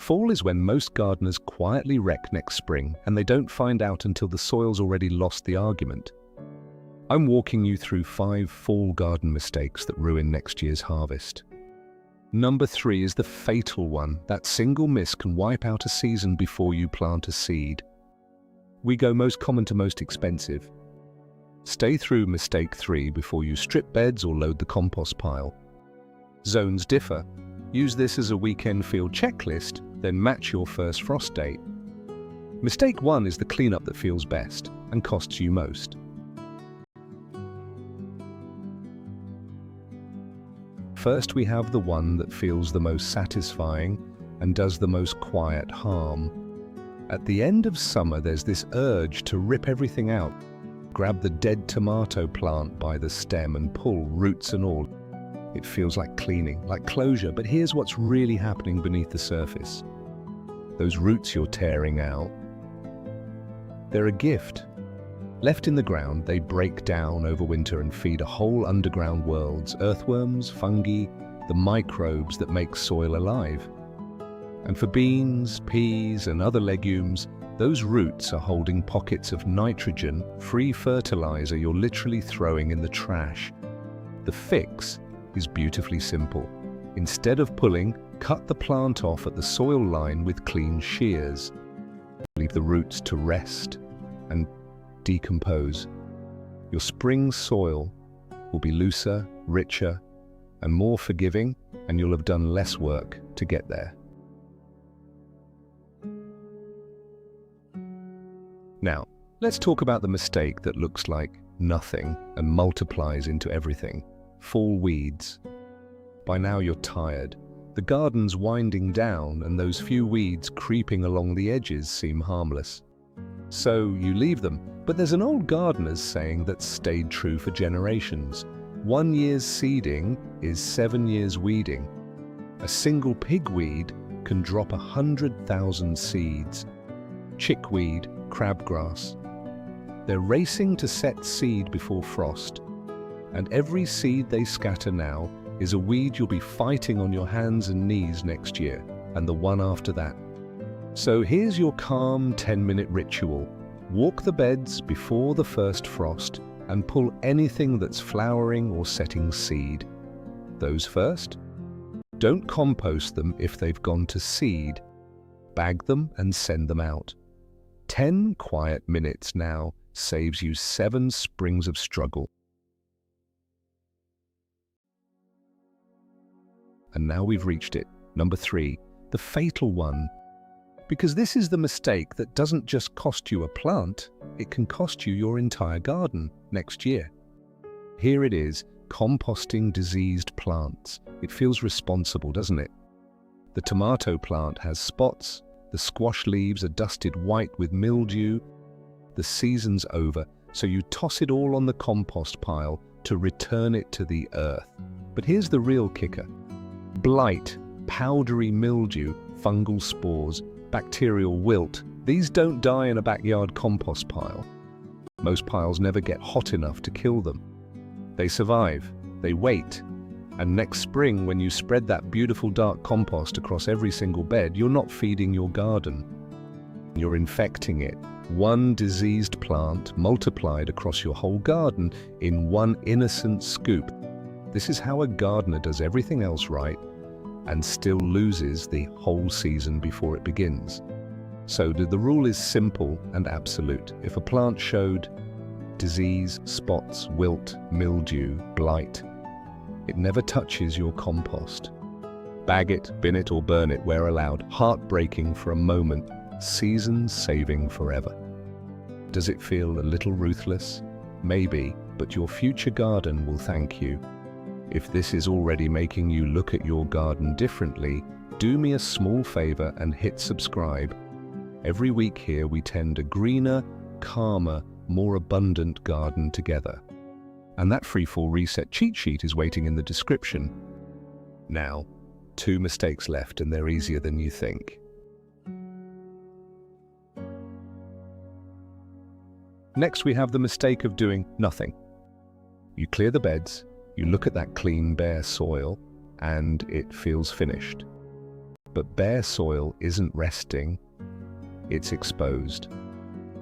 Fall is when most gardeners quietly wreck next spring, and they don't find out until the soil's already lost the argument. I'm walking you through 5 fall garden mistakes that ruin next year's harvest. Number 3 is the fatal one. That single miss can wipe out a season before you plant a seed. We go most common to most expensive. Stay through mistake 3 before you strip beds or load the compost pile. Zones differ. Use this as a weekend field checklist, then match your first frost date. Mistake 1 is the cleanup that feels best and costs you most. First, we have the one that feels the most satisfying and does the most quiet harm. At the end of summer, there's this urge to rip everything out, grab the dead tomato plant by the stem and pull, roots and all. It feels like cleaning, like closure, but here's what's really happening beneath the surface. Those roots you're tearing out, they're a gift. Left in the ground, they break down over winter and feed a whole underground worlds, earthworms, fungi, the microbes that make soil alive. And for beans, peas, and other legumes, those roots are holding pockets of nitrogen, free fertilizer you're literally throwing in the trash. The fix is beautifully simple. Instead of pulling, cut the plant off at the soil line with clean shears. Leave the roots to rest and decompose. Your spring soil will be looser, richer, and more forgiving, and you'll have done less work to get there. Now, let's talk about the mistake that looks like nothing and multiplies into everything. Fall weeds. By now you're tired. The garden's winding down and those few weeds creeping along the edges seem harmless. So you leave them, but there's an old gardener's saying that's stayed true for generations. 1 year's seeding is 7 years weeding. A single pigweed can drop 100,000 seeds. Chickweed, crabgrass. They're racing to set seed before frost, and every seed they scatter now is a weed you'll be fighting on your hands and knees next year, and the one after that. So here's your calm 10-minute ritual. Walk the beds before the first frost and pull anything that's flowering or setting seed. Those first. Don't compost them if they've gone to seed. Bag them and send them out. 10 quiet minutes now saves you 7 springs of struggle. And now we've reached it. Number 3, the fatal one. Because this is the mistake that doesn't just cost you a plant, it can cost you your entire garden next year. Here it is, composting diseased plants. It feels responsible, doesn't it? The tomato plant has spots, the squash leaves are dusted white with mildew. The season's over, so you toss it all on the compost pile to return it to the earth. But here's the real kicker. Blight, powdery mildew, fungal spores, bacterial wilt, these don't die in a backyard compost pile. Most piles never get hot enough to kill them. They survive, they wait, and next spring when you spread that beautiful dark compost across every single bed, you're not feeding your garden. You're infecting it. One diseased plant multiplied across your whole garden in one innocent scoop. This is how a gardener does everything else right and still loses the whole season before it begins. So the rule is simple and absolute. If a plant showed disease, spots, wilt, mildew, blight, it never touches your compost. Bag it, bin it, or burn it where allowed. Heartbreaking for a moment, season saving forever. Does it feel a little ruthless? Maybe, but your future garden will thank you. If this is already making you look at your garden differently, do me a small favor and hit subscribe. Every week here we tend a greener, calmer, more abundant garden together. And that free fall reset cheat sheet is waiting in the description. Now, 2 mistakes left and they're easier than you think. Next we have the mistake of doing nothing. You clear the beds, you look at that clean, bare soil, and it feels finished. But bare soil isn't resting, it's exposed.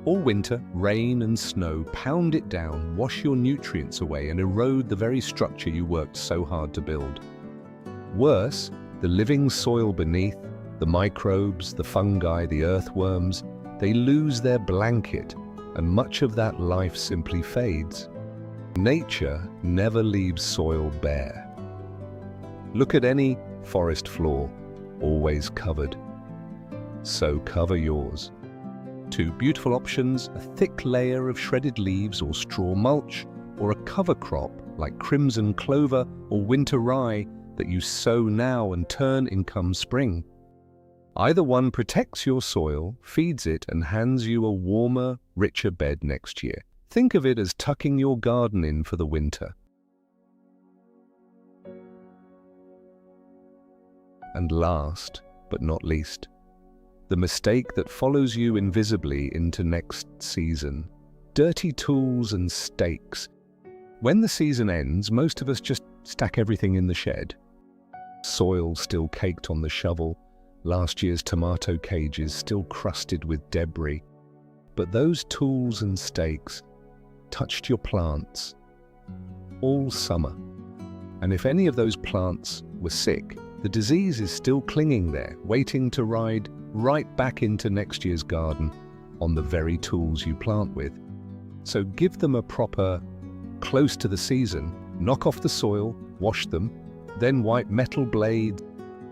All winter, rain and snow pound it down, wash your nutrients away and erode the very structure you worked so hard to build. Worse, the living soil beneath, the microbes, the fungi, the earthworms, they lose their blanket, and much of that life simply fades. Nature never leaves soil bare. Look at any forest floor, always covered. So cover yours. Two beautiful options: a thick layer of shredded leaves or straw mulch, or a cover crop like crimson clover or winter rye that you sow now and turn in come spring. Either one protects your soil, feeds it, and hands you a warmer, richer bed next year. Think of it as tucking your garden in for the winter. And last, but not least, the mistake that follows you invisibly into next season: dirty tools and stakes. When the season ends, most of us just stack everything in the shed. Soil still caked on the shovel, last year's tomato cages still crusted with debris. But those tools and stakes touched your plants all summer. And if any of those plants were sick, the disease is still clinging there, waiting to ride right back into next year's garden on the very tools you plant with. So give them a proper, close to the season, knock off the soil, wash them, then wipe metal blades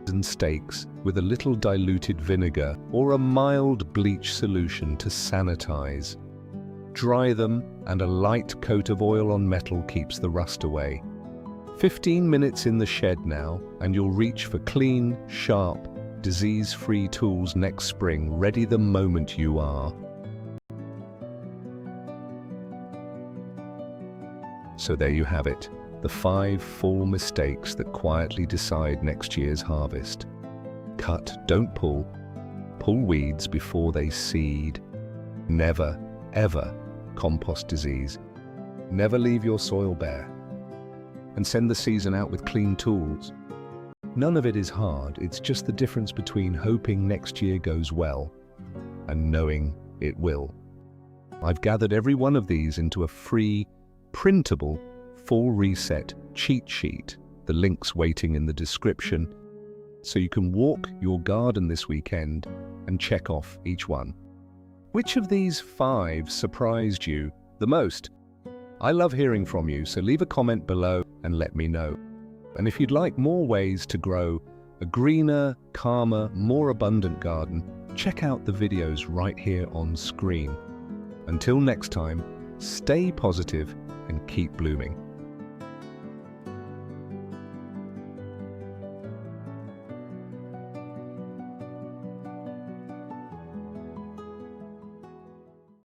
and stakes with a little diluted vinegar or a mild bleach solution to sanitize. Dry them, and a light coat of oil on metal keeps the rust away. 15 minutes in the shed now, and you'll reach for clean, sharp, disease-free tools next spring, ready the moment you are. So there you have it, the 5 fall mistakes that quietly decide next year's harvest. Cut, don't pull. Pull weeds before they seed. Never, ever compost disease. Never leave your soil bare. And send the season out with clean tools. None of it is hard, it's just the difference between hoping next year goes well and knowing it will. I've gathered every one of these into a free, printable, full reset cheat sheet. The link's waiting in the description, so you can walk your garden this weekend and check off each one. Which of these 5 surprised you the most? I love hearing from you, so leave a comment below and let me know. And if you'd like more ways to grow a greener, calmer, more abundant garden, check out the videos right here on screen. Until next time, stay positive and keep blooming.